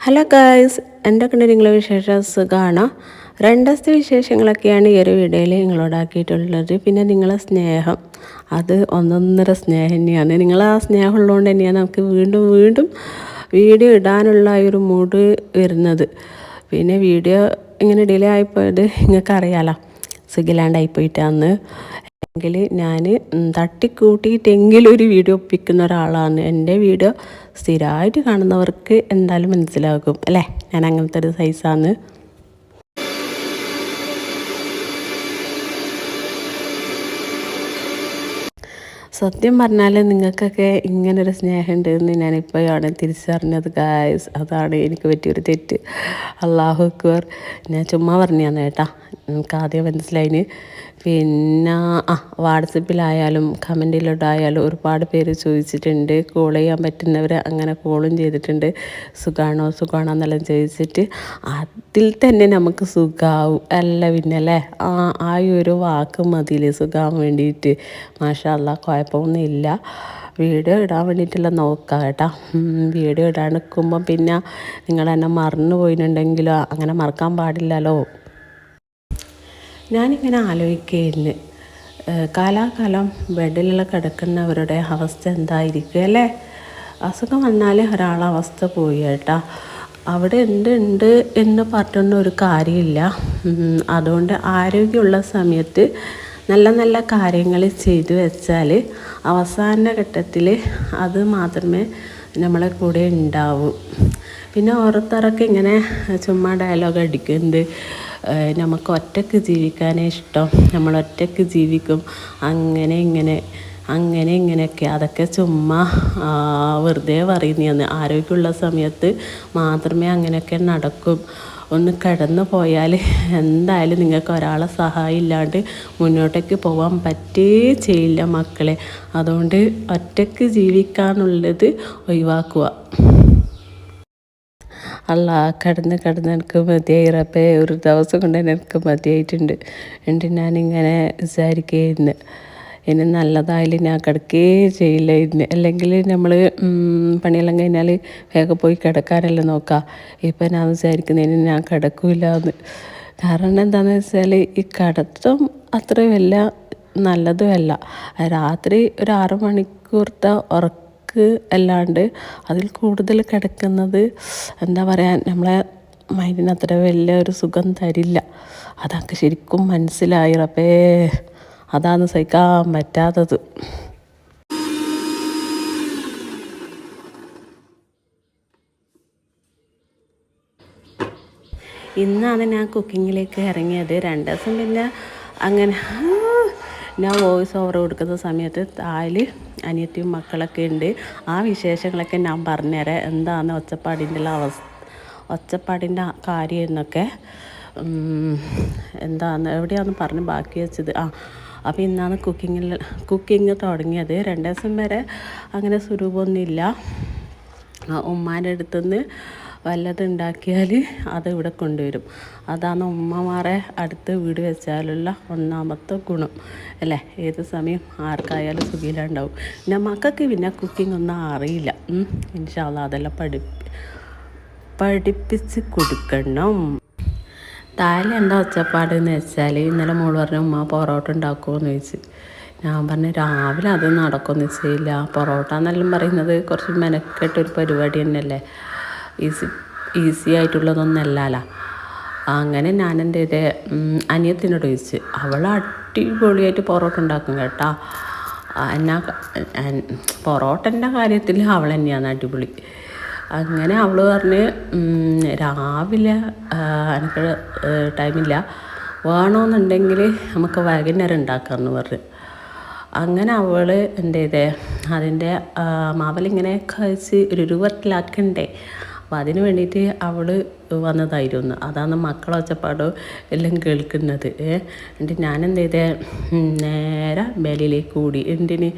Hello guys, എന്തൊക്കെയുണ്ട് നിങ്ങളെ വിശേഷം? സുഖമാണോ? രണ്ടത്തെ വിശേഷങ്ങളൊക്കെയാണ് ഈ ഒരു വീഡിയോയിൽ നിങ്ങളോടാക്കിയിട്ടുള്ളത്. പിന്നെ നിങ്ങളെ സ്നേഹം, അത് ഒന്നൊന്നര സ്നേഹം തന്നെയാണ്. നിങ്ങളെ ആ സ്നേഹം ഉള്ളതുകൊണ്ട് തന്നെയാണ് നമുക്ക് വീണ്ടും വീണ്ടും വീഡിയോ ഇടാനുള്ള ഒരു മൂഡ് വരുന്നത്. പിന്നെ വീഡിയോ ഇങ്ങനെ ഡിലേ ആയിപ്പോയത് നിങ്ങൾക്കറിയാലോ, സുഖിലാണ്ടായിപ്പോയിട്ടാന്ന്. എങ്കിൽ ഞാൻ തട്ടിക്കൂട്ടിയിട്ടെങ്കിലും ഒരു വീഡിയോ ഒപ്പിക്കുന്ന ഒരാളാണ്. എൻ്റെ വീഡിയോ സ്ഥിരമായിട്ട് കാണുന്നവർക്ക് എന്തായാലും മനസ്സിലാകും അല്ലേ, ഞാൻ അങ്ങനത്തെ ഒരു സൈസാണ്. സത്യം പറഞ്ഞാൽ നിങ്ങൾക്കൊക്കെ ഇങ്ങനൊരു സ്നേഹം ഉണ്ടെന്ന് ഞാനിപ്പോഴാണ് തിരിച്ചറിഞ്ഞത് ഗായ്സ്. അതാണ് എനിക്ക് പറ്റിയൊരു തെറ്റ്. അല്ലാഹു അക്ബർ. ഞാൻ ചുമ്മാ പറഞ്ഞതാണ് കേട്ടാ, എനിക്ക് ആദ്യം മനസ്സിലായിന്. പിന്നെ വാട്സപ്പിലായാലും കമൻറ്റിലോട്ടായാലും ഒരുപാട് പേര് ചോദിച്ചിട്ടുണ്ട്. കോൾ ചെയ്യാൻ പറ്റുന്നവർ അങ്ങനെ കോളും ചെയ്തിട്ടുണ്ട്. സുഖമാണോ എന്നെല്ലാം ചോദിച്ചിട്ട് അതിൽ തന്നെ നമുക്ക് സുഖമാവും അല്ല പിന്നെ അല്ലേ. ആ ഒരു വാക്ക് മതിയില്ലേ സുഖമാകാൻ വേണ്ടിയിട്ട്. മാഷാ അല്ലാ, കുഴപ്പമൊന്നുമില്ല. വീഡിയോ ഇടാൻ വേണ്ടിയിട്ടെല്ലാം നോക്കാം കേട്ടോ. വീഡിയോ ഇടാൻ നിൽക്കുമ്പം പിന്നെ നിങ്ങൾ എന്നെ മറന്നു പോയിട്ടുണ്ടെങ്കിലോ, അങ്ങനെ മറക്കാൻ പാടില്ലല്ലോ. ഞാനിങ്ങനെ ആലോചിക്കുകയായിരുന്നു, കാലാകാലം ബെഡിലെല്ലാം കിടക്കുന്നവരുടെ അവസ്ഥ എന്തായിരിക്കും അല്ലേ. അസുഖം വന്നാൽ ഒരാളെ അവസ്ഥ പോയി കേട്ടാ. അവിടെ എന്തുണ്ട് എന്ന് പറഞ്ഞൊന്നും ഒരു കാര്യമില്ല. അതുകൊണ്ട് ആരോഗ്യമുള്ള സമയത്ത് നല്ല നല്ല കാര്യങ്ങൾ ചെയ്തു വെച്ചാൽ അവസാന ഘട്ടത്തിൽ അത് മാത്രമേ നമ്മളെ കൂടെ ഉണ്ടാവൂ. പിന്നെ ഓരോരുത്തരൊക്കെ ഇങ്ങനെ ചുമ്മാ ഡയലോഗ് അടിക്കുന്നത്, നമുക്ക് ഒറ്റയ്ക്ക് ജീവിക്കാനേ ഇഷ്ടം, നമ്മൾ ഒറ്റയ്ക്ക് ജീവിക്കും, അങ്ങനെ ഇങ്ങനെയൊക്കെ. അതൊക്കെ ചുമ്മാ വെറുതെ പറയുന്നതാണ്. ആരോഗ്യമുള്ള സമയത്ത് മാത്രമേ അങ്ങനെയൊക്കെ നടക്കും. ഒന്ന് കിടന്നു പോയാൽ എന്തായാലും നിങ്ങൾക്ക് ഒരാളെ സഹായം ഇല്ലാണ്ട് മുന്നോട്ടേക്ക് പോകാൻ പറ്റേ ചെയ്യില്ല മക്കളെ. അതുകൊണ്ട് ഒറ്റയ്ക്ക് ജീവിക്കാനുള്ളത് ഒഴിവാക്കുക. അല്ല, കിടന്ന് എനിക്ക് മതിയായി റബ്ബേ. ഒരു ദിവസം കൊണ്ട് തന്നെ എനിക്ക് മതിയായിട്ടുണ്ട്. എന്നിട്ട് ഞാനിങ്ങനെ വിചാരിക്കുകയായിരുന്നു, ഇനി നല്ലതായാലും ഞാൻ കിടക്കുകയേ ചെയ്യില്ലായിരുന്നു. അല്ലെങ്കിൽ നമ്മൾ പണിയെല്ലാം കഴിഞ്ഞാൽ വേഗം പോയി കിടക്കാനല്ലേ നോക്കുക. ഇപ്പം ഞാൻ വിചാരിക്കുന്നതിന് ഞാൻ കിടക്കില്ല എന്ന്. കാരണം എന്താണെന്ന് വെച്ചാൽ ഈ കിടത്തം അത്ര വല്ല നല്ലതുമല്ല. രാത്രി ഒരു 6 മണിക്കൂറത്തെ ഉറക്ക് അല്ലാണ്ട് അതിൽ കൂടുതൽ കിടക്കുന്നത് എന്താ പറയുക, നമ്മളെ മൈൻഡിന് അത്ര വലിയ ഒരു സുഖം തരില്ല. അതൊക്കെ ശരിക്കും മനസ്സിലായി റബ്ബേ. അതാണ് സഹിക്കാൻ പറ്റാത്തത്. ഇന്നാണ് ഞാൻ കുക്കിങ്ങിലേക്ക് ഇറങ്ങിയത്. 2 ദിവസം പിന്നെ അങ്ങനെ ഞാൻ വോയിസ് ഓവർ കൊടുക്കുന്ന സമയത്ത് താഴെ അനിയത്തിയും മക്കളൊക്കെ ഉണ്ട്. ആ വിശേഷങ്ങളൊക്കെ ഞാൻ പറഞ്ഞുതരാം. എന്താണ് ഒച്ചപ്പാടിൻ്റെ കാര്യം എന്നൊക്കെ. എന്താണ് എവിടെയാണെന്ന് പറഞ്ഞ് ബാക്കി വെച്ചത്. അപ്പോൾ ഇന്നാണ് കുക്കിങ് തുടങ്ങിയത്. 2 ദിവസം വരെ അങ്ങനെ സ്വരൂപമൊന്നുമില്ല. ഉമ്മാൻ്റെ അടുത്തുനിന്ന് വല്ലതുണ്ടാക്കിയാൽ അത് ഇവിടെ കൊണ്ടുവരും. അതാണ് ഉമ്മമാരെ അടുത്ത് വീട് വെച്ചാലുള്ള ഒന്നാമത്തെ ഗുണം അല്ലേ. ഏത് സമയം ആർക്കായാലും സുഖിയിലുണ്ടാവും. പിന്നെ മക്കൾക്ക് പിന്നെ കുക്കിംഗ് ഒന്നും അറിയില്ല. ഇൻഷാ അല്ലാ അതെല്ലാം പഠിപ്പിച്ച് കൊടുക്കണം. താഴെ എന്താ ഒച്ചപ്പാടെന്ന് വെച്ചാൽ, ഇന്നലെ മോള് പറഞ്ഞു ഉമ്മ പൊറോട്ട ഉണ്ടാക്കുമോയെന്ന് ചോദിച്ചു. ഞാൻ പറഞ്ഞു രാവിലെ അത് നടക്കുമെന്ന് വെച്ചില്ല. പൊറോട്ട എന്നെല്ലാം പറയുന്നത് കുറച്ച് മെനക്കെട്ടൊരു പരിപാടി തന്നെയല്ലേ, ഈസി ആയിട്ടുള്ളതൊന്നല്ലല്ലോ. അങ്ങനെ ഞാൻ എൻ്റെ അനിയത്തിനോട് ചോദിച്ചു. അവൾ അടിപൊളിയായിട്ട് പൊറോട്ട ഉണ്ടാക്കും കേട്ടോ. പൊറോട്ടൻ്റെ കാര്യത്തിൽ അവൾ തന്നെയാണ് അടിപൊളി. അങ്ങനെ അവൾ പറഞ്ഞ് രാവിലെ എനിക്ക് ടൈമില്ല, വേണമെന്നുണ്ടെങ്കിൽ നമുക്ക് വൈകുന്നേരം ഉണ്ടാക്കാമെന്ന് പറഞ്ഞു. അങ്ങനെ അവൾ എൻ്റെ അതിൻ്റെ മാവലിങ്ങനെ കഴിച്ച് ഒരു രൂപത്തിലാക്കണ്ടേ. അപ്പോൾ അതിന് വേണ്ടിയിട്ട് അവൾ വന്നതായിരുന്നു. അതാണ് മക്കളെ ഒച്ചപ്പാടോ എല്ലാം കേൾക്കുന്നത്. എന്നിട്ട് ഞാനെന്ത് ചെയ്തേ, നേരെ മേലിലേക്ക് കൂടി. എന്തിന്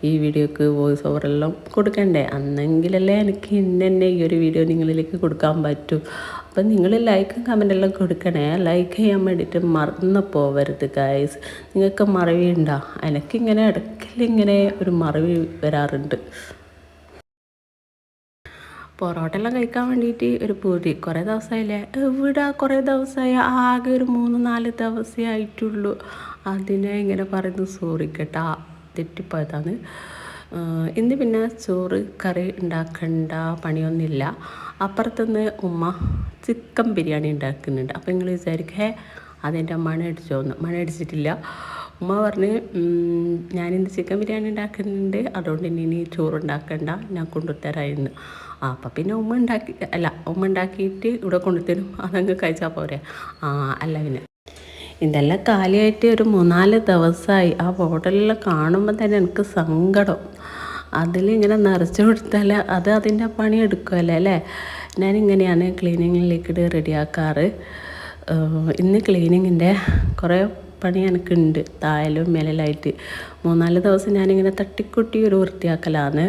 ഈ വീഡിയോക്ക് വോയിസ് ഓവറെല്ലാം കൊടുക്കണ്ടേ, അന്നെങ്കിലല്ലേ എനിക്ക് ഇന്നെ ഈ ഒരു വീഡിയോ നിങ്ങളിലേക്ക് കൊടുക്കാൻ പറ്റൂ. അപ്പം നിങ്ങൾ ലൈക്കും കമൻറ്റെല്ലാം കൊടുക്കണേ. ലൈക്ക് ചെയ്യാൻ വേണ്ടിയിട്ട് മറന്നു പോവരുത് ഗൈസ്. നിങ്ങൾക്ക് മറവിയുണ്ടോ? എനിക്കിങ്ങനെ ഇടയ്ക്കിങ്ങനെ ഒരു മറവി വരാറുണ്ട്. പൊറോട്ട എല്ലാം കഴിക്കാൻ വേണ്ടിയിട്ട് ഒരു പൂതി. കുറേ ദിവസമായില്ലേ, എവിടെ കുറേ ദിവസമായി, ആകെ ഒരു 3-4 ദിവസമേ ആയിട്ടുള്ളൂ. അതിനെ ഇങ്ങനെ പറയുന്നു, സോറി കേട്ടാ, തെറ്റിപ്പോയതാണ്. ഇന്ന് പിന്നെ ചോറ് കറി ഉണ്ടാക്കേണ്ട പണിയൊന്നുമില്ല. അപ്പുറത്തുനിന്ന് ഉമ്മ ചിക്കൻ ബിരിയാണി ഉണ്ടാക്കുന്നുണ്ട്. അപ്പോൾ നിങ്ങൾ വിചാരിക്കേ അതിൻ്റെ മണമടിച്ചോന്ന്. മണമടിച്ചിട്ടില്ല. ഉമ്മ പറഞ്ഞ് ഞാനിന്ന് ചിക്കൻ ബിരിയാണി ഉണ്ടാക്കുന്നുണ്ട്, അതുകൊണ്ട് ഇനി ചോറ് ഉണ്ടാക്കണ്ട, ഞാൻ കൊണ്ടുതരാമെന്ന്. അപ്പം പിന്നെ ഉമ്മ ഉണ്ടാക്കിയിട്ട് ഇവിടെ കൊണ്ടുതരും, അതങ്ങ് കഴിച്ചാൽ പോരെ. അല്ല പിന്നെ ഇതെല്ലാം കാലിയായിട്ട് ഒരു 3-4 ദിവസമായി. ആ ഹോട്ടലിലെല്ലാം കാണുമ്പോൾ തന്നെ എനിക്ക് സങ്കടം. അതിലിങ്ങനെ നിറച്ച് കൊടുത്താൽ അത് അതിൻ്റെ പണി എടുക്കുമല്ലോ അല്ലേ. ഞാനിങ്ങനെയാണ് ക്ലീനിങ്ങിലേക്ക് റെഡിയാക്കാറ്. ഇന്ന് ക്ലീനിങ്ങിൻ്റെ കുറേ പണി എനിക്കുണ്ട്, താഴലും മേലായിട്ട്. 3-4 ദിവസം ഞാനിങ്ങനെ തട്ടിക്കുട്ടി ഒരു വൃത്തിയാക്കലാണ്.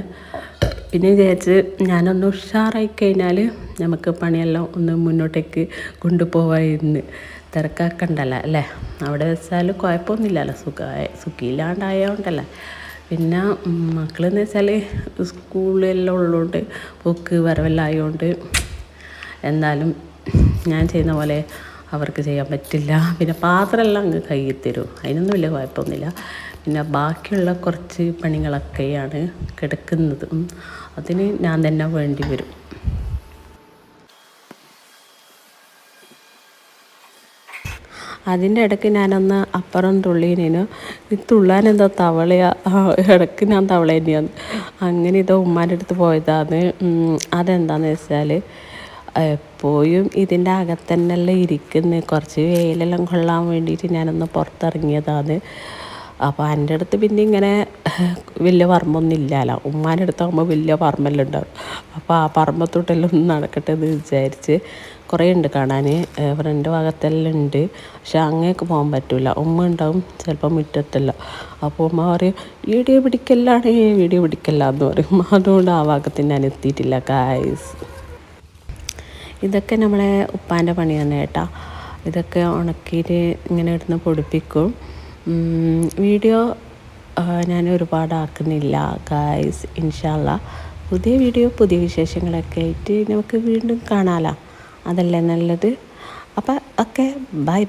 പിന്നെ വിചാരിച്ച് ഞാനൊന്ന് ഉഷാറായി കഴിഞ്ഞാൽ നമുക്ക് പണിയെല്ലാം ഒന്ന് മുന്നോട്ടേക്ക് കൊണ്ടുപോവായിരുന്നു. തിരക്കാക്കണ്ടല്ലോ അല്ലേ. അവിടെ വെച്ചാൽ കുഴപ്പമൊന്നുമില്ലല്ലോ, സുഖമില്ലാണ്ടായതുകൊണ്ടല്ലേ. പിന്നെ മക്കളെന്ന് വെച്ചാൽ സ്കൂളെല്ലാം ഉള്ളതുകൊണ്ട് പോക്ക് വരവെല്ലാം ആയതുകൊണ്ട് എന്തായാലും ഞാൻ ചെയ്യുന്ന പോലെ അവർക്ക് ചെയ്യാൻ പറ്റില്ല. പിന്നെ പാത്രമെല്ലാം അങ്ങ് കയ്യിൽ തരും, അതിനൊന്നും വലിയ കുഴപ്പമൊന്നുമില്ല. പിന്നെ ബാക്കിയുള്ള കുറച്ച് പണികളൊക്കെയാണ് കിടക്കുന്നത്, അതിന് ഞാൻ തന്നെ വേണ്ടി വരും. അതിൻ്റെ ഇടയ്ക്ക് ഞാനൊന്ന് അപ്പുറം തുള്ളീനു. ഈ തുള്ളാൻ എന്താ തവളയാ, ഇടയ്ക്ക് ഞാൻ തവള തന്നെയാണ്. അങ്ങനെ ഇതോ ഉമ്മാൻ്റെ അടുത്ത് പോയതാണ്. അതെന്താണെന്ന് വെച്ചാൽ എപ്പോഴും ഇതിൻ്റെ അകത്ത് തന്നെയല്ലേ ഇരിക്കുന്നത്, കുറച്ച് വെയിലെല്ലാം കൊള്ളാൻ വേണ്ടിയിട്ട് ഞാനൊന്ന് പുറത്തിറങ്ങിയതാണ്. അപ്പോൾ എൻ്റെ അടുത്ത് പിന്നെ ഇങ്ങനെ വലിയ പറമ്പൊന്നും ഇല്ലല്ലോ, ഉമ്മാൻ്റെ അടുത്താകുമ്പോൾ വലിയ പറമ്പെല്ലാം ഉണ്ടാവും. അപ്പോൾ ആ പറമ്പത്തോട്ടെല്ലാം ഒന്ന് നടക്കട്ടെ എന്ന് വിചാരിച്ച്. കുറേ ഉണ്ട് കാണാൻ, ഫ്രണ്ട് ഭാഗത്തെല്ലാം ഉണ്ട്. പക്ഷെ അങ്ങേക്ക് പോകാൻ പറ്റില്ല, ഉമ്മ ഉണ്ടാവും ചിലപ്പോൾ മുറ്റത്തല്ല. അപ്പോൾ ഉമ്മ പറയും വീഡിയോ പിടിക്കല്ല എന്ന് പറയും. അതുകൊണ്ട് ആ ഭാഗത്ത് ഞാൻ എത്തിയിട്ടില്ല ഗായ്സ്. ഇതൊക്കെ നമ്മളെ ഉപ്പാൻ്റെ പണി തന്നെ കേട്ടോ. ഇതൊക്കെ ഉണക്കിയിട്ട് ഇങ്ങനെ ഇടുന്ന് പൊടിപ്പിക്കും. വീഡിയോ ഞാൻ ഒരുപാട് ആക്കുന്നില്ല ഗായ്സ്. ഇൻഷാ അല്ലാഹ് പുതിയ വീഡിയോ പുതിയ വിശേഷങ്ങളൊക്കെ ആയിട്ട് നമുക്ക് വീണ്ടും കാണാമല്ലോ, അതല്ലേ നല്ലത്. അപ്പം ഓക്കെ, ബൈ.